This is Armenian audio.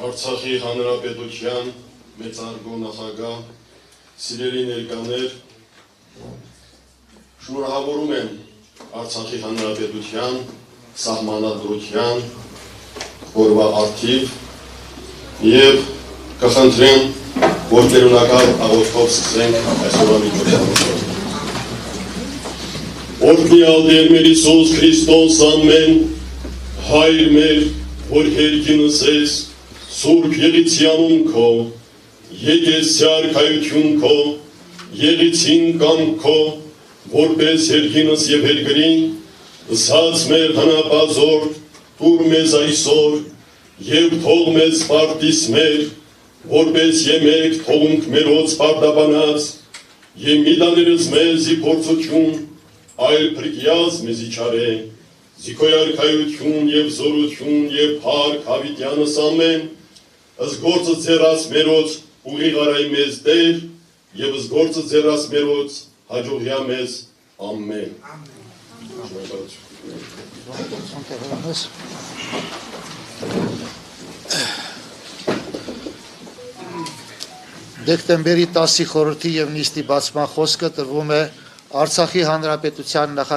Արցախի հանրապետության մեծարգո նախագահ, սիրելի ներկաներ, շնորհավորում եմ Արցախի հանրապետության սահմանադրության օրվա առթիվ եւ կխնդրեմ, որ տերունակալ աղոթքով սկսենք այսօրվա միջոցառումը։ Օրհնյալ Տեր մեր Հիսուս Քրիստոս ամեն, Հայր մեր, որ երկինս ես, Սուրբ Եղիցյանուն քո, եկես արքայություն քո, եղիցին կամ քո, որպես երկինս եւ երկրին, զած մեր հնապազոր, տուր մեզ այսօր, եւ թող մեզ պարտիս մեր, որպես եմեք թողունք մերոց պարտաբանած, եւ մի դաներս մեզի փորձություն, այլ փրկյաց մեզի չարե, զիքոյ արքայություն եւ զորություն եւ փառք հավիտյանս ամեն, ըսգործը ձեռած մերոց ուղիղ արայ մեզ Տեր, եւ ըսգործը ձեռած մերոց հաջողյա մեզ ամեն։ Դեկտեմբերի 10-ի խորհրդի եւ նիստի բացման խոսքը տրվում է Արցախի հանրապետության